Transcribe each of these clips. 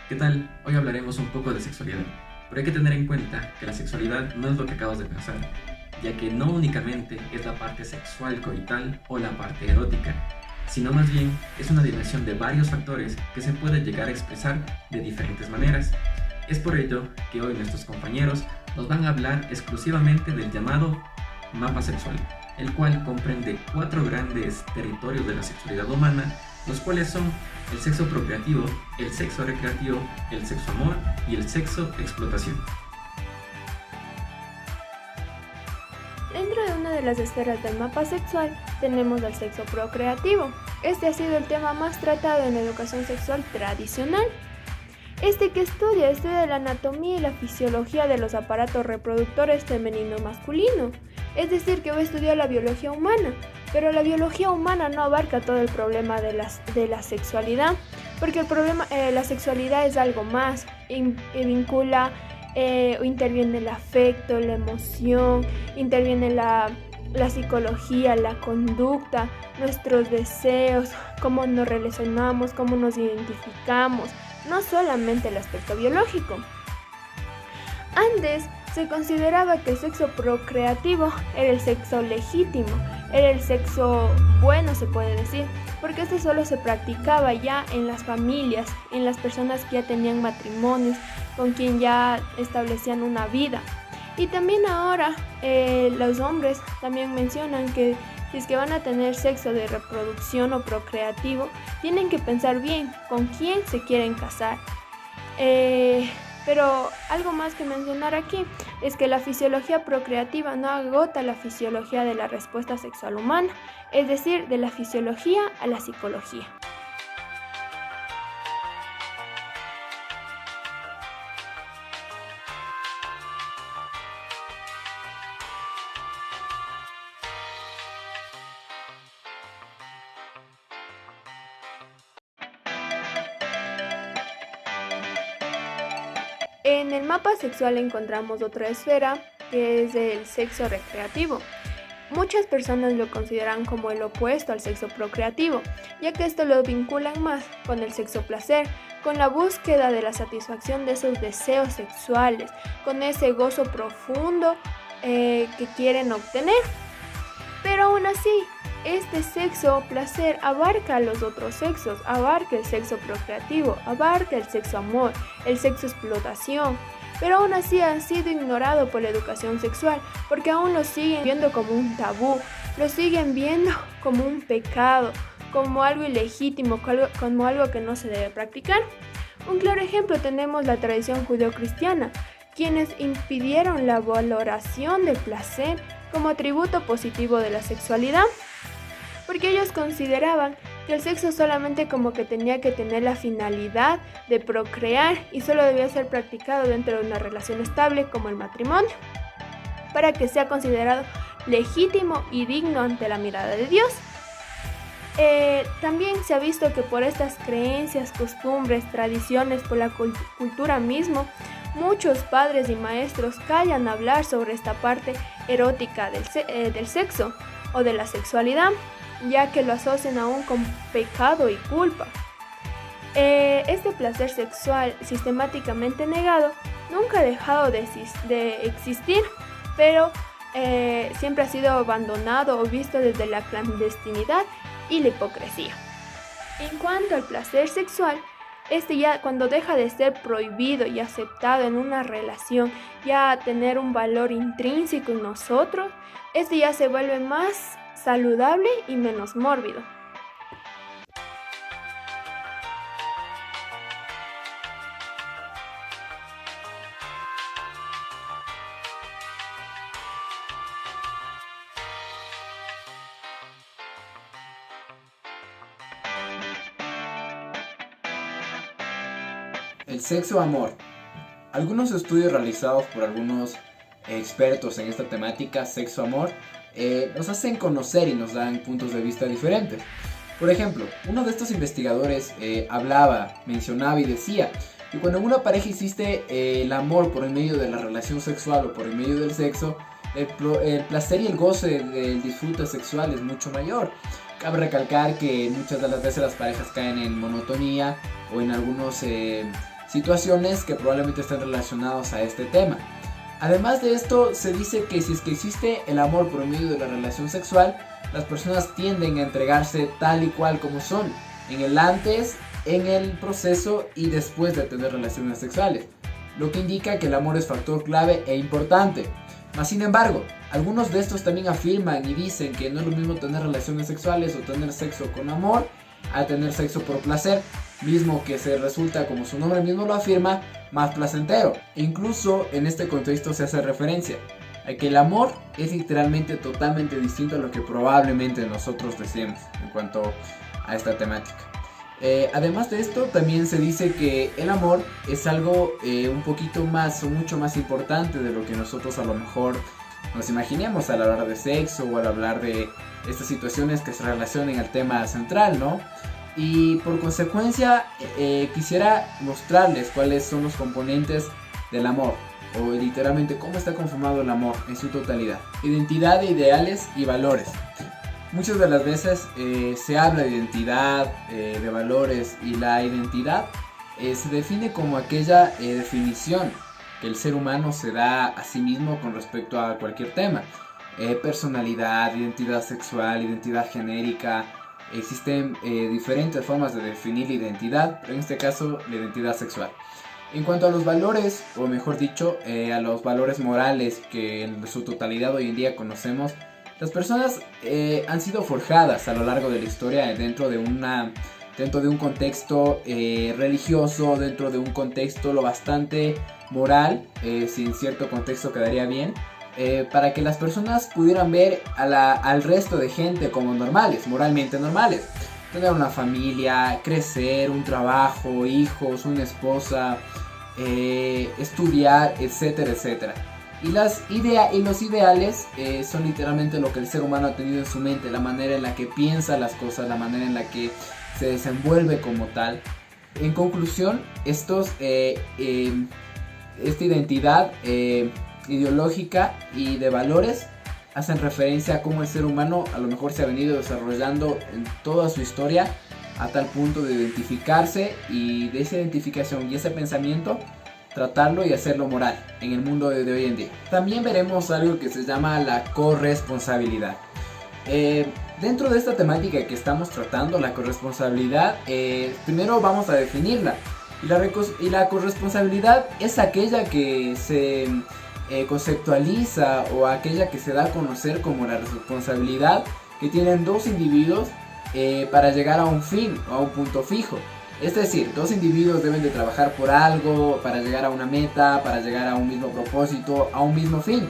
¿Qué tal? Hoy hablaremos un poco de sexualidad, pero hay que tener en cuenta que la sexualidad no es lo que acabas de pensar, ya que no únicamente es la parte sexual coital o la parte erótica, sino más bien es una dimensión de varios factores que se puede llegar a expresar de diferentes maneras. Es por ello que hoy nuestros compañeros nos van a hablar exclusivamente del llamado mapa sexual, el cual comprende 4 grandes territorios de la sexualidad humana, los cuales son el sexo procreativo, el sexo recreativo, el sexo amor y el sexo explotación. Dentro de una de las esferas del mapa sexual tenemos al sexo procreativo. Este ha sido el tema más tratado en la educación sexual tradicional. Que estudia la anatomía y la fisiología de los aparatos reproductores femenino y masculino. Es decir, que va a estudiar la biología humana, pero la biología humana no abarca todo el problema de la sexualidad, porque la sexualidad es algo más, vincula interviene el afecto, la emoción, interviene la psicología, la conducta, nuestros deseos, cómo nos relacionamos, cómo nos identificamos, no solamente el aspecto biológico. Antes se consideraba que el sexo procreativo era el sexo legítimo, era el sexo bueno, se puede decir, porque este solo se practicaba ya en las familias, en las personas que ya tenían matrimonios, con quien ya establecían una vida. Y también ahora los hombres también mencionan que si es que van a tener sexo de reproducción o procreativo, tienen que pensar bien con quién se quieren casar. Pero algo más que mencionar aquí es que la fisiología procreativa no agota la fisiología de la respuesta sexual humana, es decir, de la fisiología a la psicología. En el mapa sexual encontramos otra esfera que es el sexo recreativo. Muchas personas lo consideran como el opuesto al sexo procreativo, ya que esto lo vinculan más con el sexo placer, con la búsqueda de la satisfacción de esos deseos sexuales, con ese gozo profundo que quieren obtener. Pero aún así, este sexo placer abarca a los otros sexos, abarca el sexo procreativo, abarca el sexo amor, el sexo explotación, pero aún así ha sido ignorado por la educación sexual, porque aún lo siguen viendo como un tabú, lo siguen viendo como un pecado, como algo ilegítimo, como algo que no se debe practicar. Un claro ejemplo tenemos la tradición judeocristiana, quienes impidieron la valoración del placer como atributo positivo de la sexualidad, porque ellos consideraban que el sexo solamente como que tenía que tener la finalidad de procrear y solo debía ser practicado dentro de una relación estable como el matrimonio, para que sea considerado legítimo y digno ante la mirada de Dios. También se ha visto que por estas creencias, costumbres, tradiciones, por la cultura mismo, muchos padres y maestros callan hablar sobre esta parte erótica del sexo o de la sexualidad, ya que lo asocian aún con pecado y culpa. Este placer sexual sistemáticamente negado nunca ha dejado de existir, pero siempre ha sido abandonado o visto desde la clandestinidad y la hipocresía. En cuanto al placer sexual, este ya cuando deja de ser prohibido y aceptado en una relación, ya tener un valor intrínseco en nosotros, este ya se vuelve más saludable y menos mórbido. El sexo amor. Algunos estudios realizados por algunos expertos en esta temática, sexo amor, nos hacen conocer y nos dan puntos de vista diferentes. Por ejemplo, uno de estos investigadores mencionaba y decía que cuando en una pareja existe el amor por el medio de la relación sexual o por el medio del sexo, el placer y el goce del disfrute sexual es mucho mayor. Cabe recalcar que muchas de las veces las parejas caen en monotonía o en algunos situaciones que probablemente estén relacionados a este tema. Además de esto, se dice que si es que existe el amor por medio de la relación sexual, las personas tienden a entregarse tal y cual como son, en el antes, en el proceso y después de tener relaciones sexuales, lo que indica que el amor es factor clave e importante. Mas sin embargo, algunos de estos también afirman y dicen que no es lo mismo tener relaciones sexuales o tener sexo con amor a tener sexo por placer, mismo que se resulta, como su nombre mismo lo afirma, más placentero. E incluso en este contexto se hace referencia a que el amor es literalmente totalmente distinto a lo que probablemente nosotros deseemos en cuanto a esta temática. Además de esto, también se dice que el amor es algo un poquito más o mucho más importante de lo que nosotros a lo mejor nos imaginemos al hablar de sexo o al hablar de estas situaciones que se relacionen al tema central, ¿no? Y por consecuencia quisiera mostrarles cuáles son los componentes del amor, o literalmente cómo está conformado el amor en su totalidad. Identidad de ideales y valores. Muchas de las veces se habla de identidad, de valores, y la identidad se define como aquella definición que el ser humano se da a sí mismo con respecto a cualquier tema. Personalidad, identidad sexual, identidad genérica. Existen diferentes formas de definir la identidad, pero en este caso la identidad sexual. En cuanto a los valores, o mejor dicho, a los valores morales que en su totalidad hoy en día conocemos, las personas han sido forjadas a lo largo de la historia dentro de un contexto religioso, dentro de un contexto lo bastante moral, sin cierto contexto quedaría bien, para que las personas pudieran ver al resto de gente como normales, moralmente normales. Tener una familia, crecer, un trabajo, hijos, una esposa, estudiar, etcétera, etcétera. Y los ideales son literalmente lo que el ser humano ha tenido en su mente, la manera en la que piensa las cosas, la manera en la que se desenvuelve como tal. En conclusión, esta identidad ideológica y de valores hacen referencia a cómo el ser humano a lo mejor se ha venido desarrollando en toda su historia a tal punto de identificarse, y de esa identificación y ese pensamiento tratarlo y hacerlo moral en el mundo de hoy en día. También veremos algo que se llama la corresponsabilidad. Dentro de esta temática que estamos tratando, la corresponsabilidad, primero vamos a definirla. Y la corresponsabilidad es aquella que se conceptualiza, o aquella que se da a conocer como la responsabilidad que tienen dos individuos para llegar a un fin o a un punto fijo. Es decir, dos individuos deben de trabajar por algo para llegar a una meta, para llegar a un mismo propósito, a un mismo fin.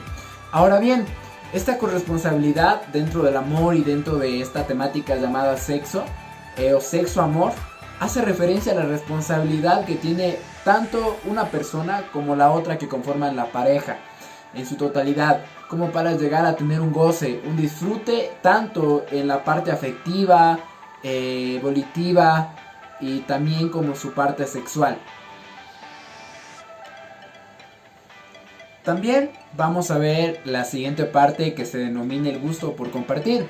Ahora bien, esta corresponsabilidad dentro del amor y dentro de esta temática llamada sexo o sexo-amor hace referencia a la responsabilidad que tiene tanto una persona como la otra que conforman la pareja en su totalidad, como para llegar a tener un goce, un disfrute tanto en la parte afectiva, volitiva, y también como su parte sexual. También vamos a ver la siguiente parte, que se denomina el gusto por compartir.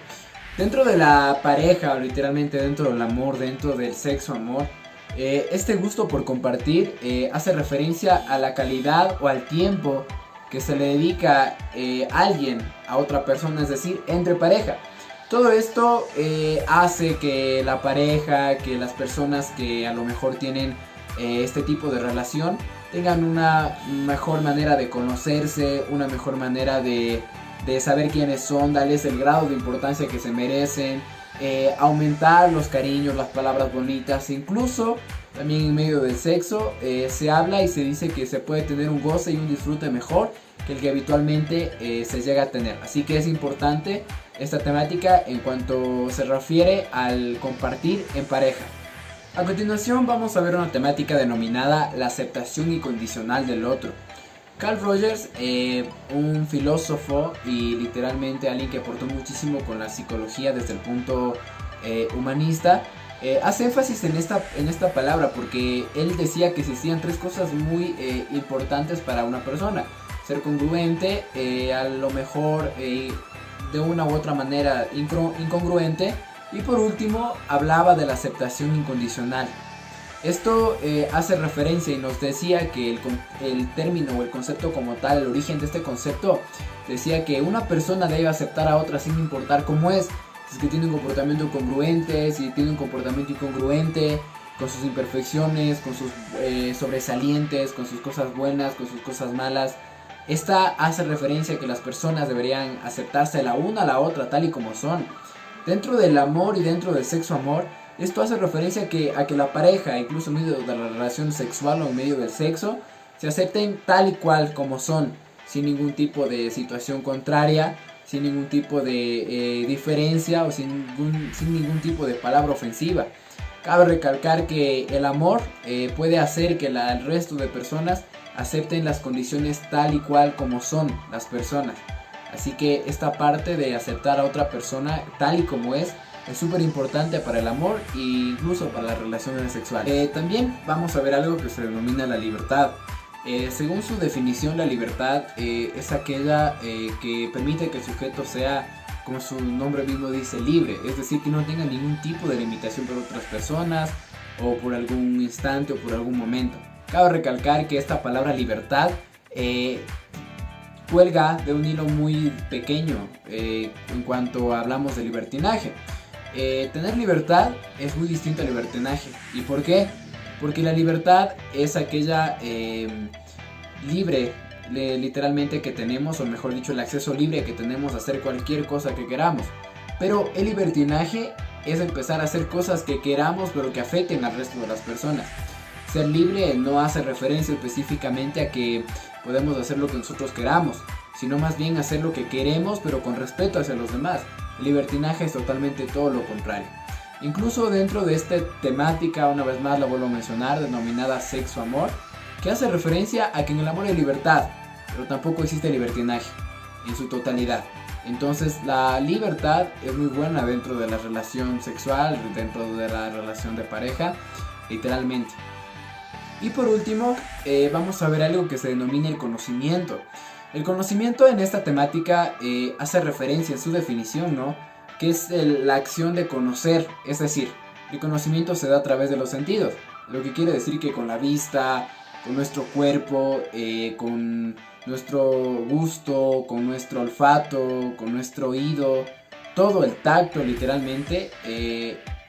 Dentro de la pareja, o literalmente dentro del amor, dentro del sexo amor, este gusto por compartir hace referencia a la calidad o al tiempo que se le dedica alguien a otra persona, es decir, entre pareja. Todo esto hace que la pareja, que las personas que a lo mejor tienen este tipo de relación tengan una mejor manera de conocerse, una mejor manera de saber quiénes son, darles el grado de importancia que se merecen, aumentar los cariños, las palabras bonitas. Incluso también en medio del sexo se habla y se dice que se puede tener un goce y un disfrute mejor que el que habitualmente se llega a tener. Así que es importante esta temática en cuanto se refiere al compartir en pareja. A continuación vamos a ver una temática denominada la aceptación incondicional del otro. Carl Rogers, un filósofo y literalmente alguien que aportó muchísimo con la psicología desde el punto humanista, hace énfasis en esta palabra, porque él decía que existían tres cosas muy importantes para una persona: ser congruente, a lo mejor de una u otra manera incongruente, y por último hablaba de la aceptación incondicional. Esto hace referencia y nos decía que el término o el concepto como tal, el origen de este concepto, decía que una persona debe aceptar a otra sin importar cómo es. Si es que tiene un comportamiento congruente, si tiene un comportamiento incongruente, con sus imperfecciones, con sus sobresalientes, con sus cosas buenas, con sus cosas malas. Esta hace referencia a que las personas deberían aceptarse la una a la otra tal y como son. Dentro del amor y dentro del sexo amor, esto hace referencia a que la pareja, incluso en medio de la relación sexual o en medio del sexo, se acepten tal y cual como son, sin ningún tipo de situación contraria, sin ningún tipo de diferencia o sin ningún tipo de palabra ofensiva. Cabe recalcar que el amor puede hacer que el resto de personas acepten las condiciones tal y cual como son las personas. Así que esta parte de aceptar a otra persona tal y como es súper importante para el amor e incluso para las relaciones sexuales. También vamos a ver algo que se denomina la libertad. Según su definición, la libertad es aquella que permite que el sujeto sea, como su nombre mismo dice, libre, es decir, que no tenga ningún tipo de limitación por otras personas o por algún instante o por algún momento. Cabe recalcar que esta palabra libertad cuelga de un hilo muy pequeño en cuanto hablamos de libertinaje. Tener libertad es muy distinto al libertinaje. ¿Y por qué? Porque la libertad es aquella libre literalmente que tenemos, o mejor dicho, el acceso libre que tenemos a hacer cualquier cosa que queramos. Pero el libertinaje es empezar a hacer cosas que queramos pero que afecten al resto de las personas. Ser libre no hace referencia específicamente a que podemos hacer lo que nosotros queramos, sino más bien hacer lo que queremos pero con respeto hacia los demás. El libertinaje es totalmente todo lo contrario. Incluso dentro de esta temática, una vez más la vuelvo a mencionar, denominada sexo-amor, que hace referencia a que en el amor hay libertad, pero tampoco existe libertinaje en su totalidad. Entonces la libertad es muy buena dentro de la relación sexual, dentro de la relación de pareja, literalmente. Y por último, vamos a ver algo que se denomina el conocimiento. El conocimiento en esta temática hace referencia en su definición, ¿no?, que es la acción de conocer, es decir, el conocimiento se da a través de los sentidos, lo que quiere decir que con la vista, con nuestro cuerpo, con nuestro gusto, con nuestro olfato, con nuestro oído, todo el tacto literalmente,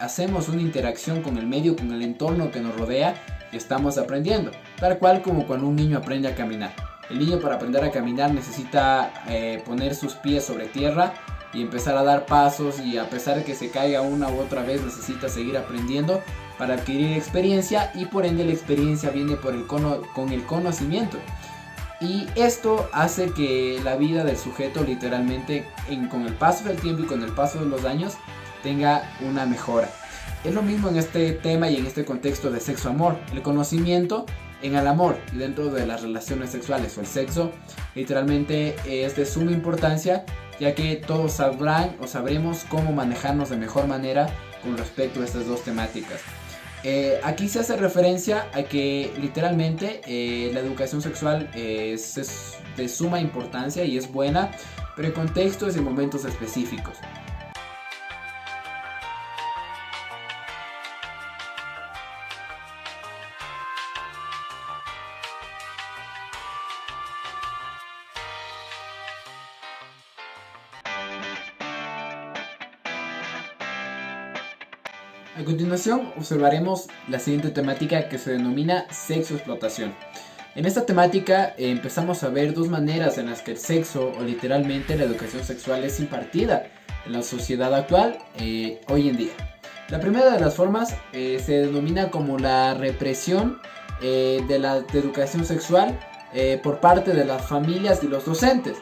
hacemos una interacción con el medio, con el entorno que nos rodea y estamos aprendiendo, tal cual como cuando un niño aprende a caminar. El niño, para aprender a caminar, necesita poner sus pies sobre tierra y empezar a dar pasos, y a pesar de que se caiga una u otra vez, necesita seguir aprendiendo para adquirir experiencia, y por ende la experiencia viene con el conocimiento. Y esto hace que la vida del sujeto literalmente con el paso del tiempo y con el paso de los años tenga una mejora. Es lo mismo en este tema y en este contexto de sexo-amor. El conocimiento en el amor y dentro de las relaciones sexuales o el sexo literalmente es de suma importancia, ya que todos sabrán o sabremos cómo manejarnos de mejor manera con respecto a estas dos temáticas. Aquí se hace referencia a que literalmente la educación sexual es de suma importancia y es buena, pero en contextos y momentos específicos. A continuación observaremos la siguiente temática, que se denomina sexo-explotación. En esta temática empezamos a ver dos maneras en las que el sexo, o literalmente la educación sexual, es impartida en la sociedad actual hoy en día. La primera de las formas se denomina como la represión de la educación sexual por parte de las familias y los docentes.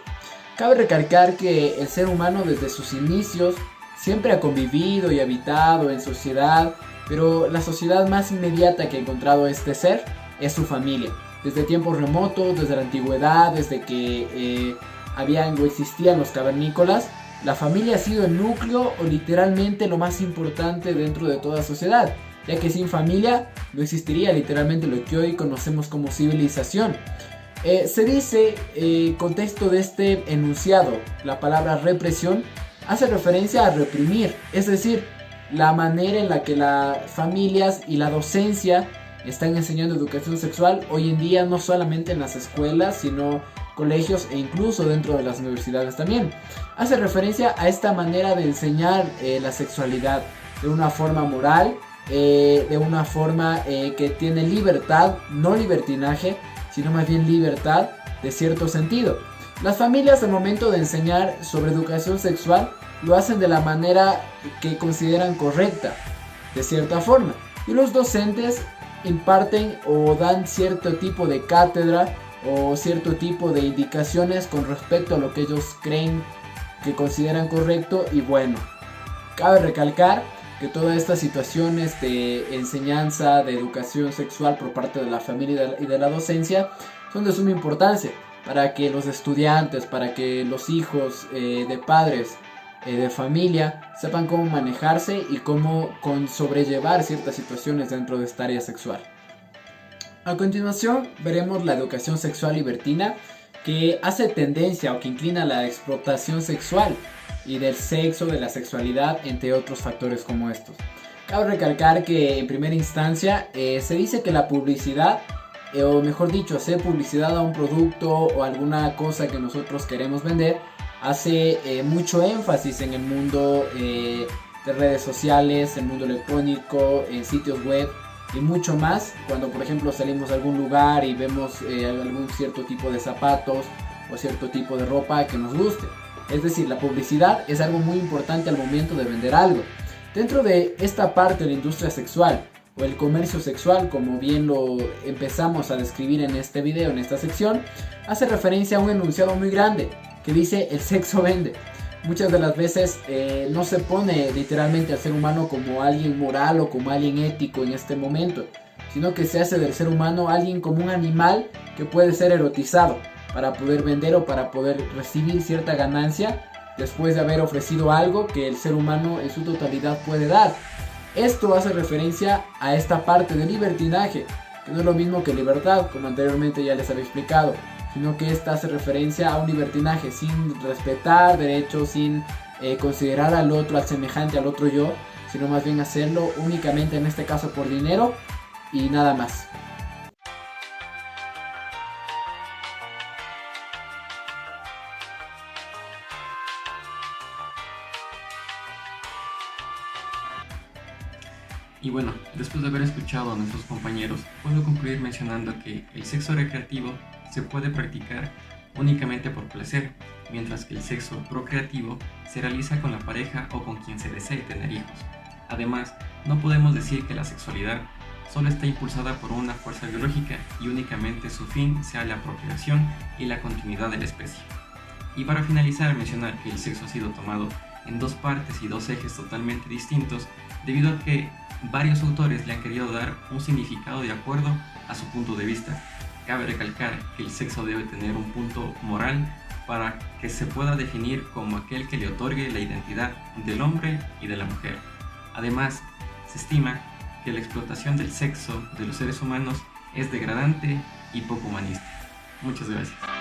Cabe recalcar que el ser humano desde sus inicios siempre ha convivido y habitado en sociedad, pero la sociedad más inmediata que ha encontrado este ser es su familia. Desde tiempos remotos, desde la antigüedad, desde que habían o existían los cavernícolas, la familia ha sido el núcleo o literalmente lo más importante dentro de toda sociedad, ya que sin familia no existiría literalmente lo que hoy conocemos como civilización. Se dice, contexto de este enunciado, la palabra represión hace referencia a reprimir, es decir, la manera en la que las familias y la docencia están enseñando educación sexual hoy en día, no solamente en las escuelas, sino colegios e incluso dentro de las universidades también. Hace referencia a esta manera de enseñar la sexualidad de una forma moral, de una forma que tiene libertad, no libertinaje, sino más bien libertad de cierto sentido. Las familias al momento de enseñar sobre educación sexual lo hacen de la manera que consideran correcta, de cierta forma. Y los docentes imparten o dan cierto tipo de cátedra o cierto tipo de indicaciones con respecto a lo que ellos creen que consideran correcto y bueno. Cabe recalcar que todas estas situaciones de enseñanza, de educación sexual por parte de la familia y de la docencia son de suma importancia para que los estudiantes, para que los hijos de padres de familia sepan cómo manejarse y cómo sobrellevar ciertas situaciones dentro de esta área sexual. A continuación veremos la educación sexual libertina, que hace tendencia o que inclina a la explotación sexual y del sexo, de la sexualidad, entre otros factores como estos. Cabe recalcar que en primera instancia se dice que la publicidad, o mejor dicho, hacer publicidad a un producto o alguna cosa que nosotros queremos vender, hace mucho énfasis en el mundo de redes sociales, el mundo electrónico, en sitios web y mucho más. Cuando por ejemplo salimos a algún lugar y vemos algún cierto tipo de zapatos o cierto tipo de ropa que nos guste. Es decir, la publicidad es algo muy importante al momento de vender algo. Dentro de esta parte de la industria sexual o el comercio sexual, como bien lo empezamos a describir en este video, en esta sección, hace referencia a un enunciado muy grande que dice: el sexo vende. Muchas de las veces no se pone literalmente al ser humano como alguien moral o como alguien ético en este momento, sino que se hace del ser humano alguien como un animal que puede ser erotizado para poder vender o para poder recibir cierta ganancia después de haber ofrecido algo que el ser humano en su totalidad puede dar. Esto hace referencia a esta parte de libertinaje, que no es lo mismo que libertad, como anteriormente ya les había explicado, sino que esta hace referencia a un libertinaje sin respetar derechos, sin considerar al otro, al semejante, al otro yo, sino más bien hacerlo únicamente en este caso por dinero y nada más. Y bueno, después de haber escuchado a nuestros compañeros, puedo concluir mencionando que el sexo recreativo se puede practicar únicamente por placer, mientras que el sexo procreativo se realiza con la pareja o con quien se desee tener hijos. Además, no podemos decir que la sexualidad solo está impulsada por una fuerza biológica y únicamente su fin sea la procreación y la continuidad de la especie. Y para finalizar, mencionar que el sexo ha sido tomado en dos partes y dos ejes totalmente distintos, debido a que varios autores le han querido dar un significado de acuerdo a su punto de vista. Cabe recalcar que el sexo debe tener un punto moral para que se pueda definir como aquel que le otorgue la identidad del hombre y de la mujer. Además, se estima que la explotación del sexo de los seres humanos es degradante y poco humanista. Muchas gracias.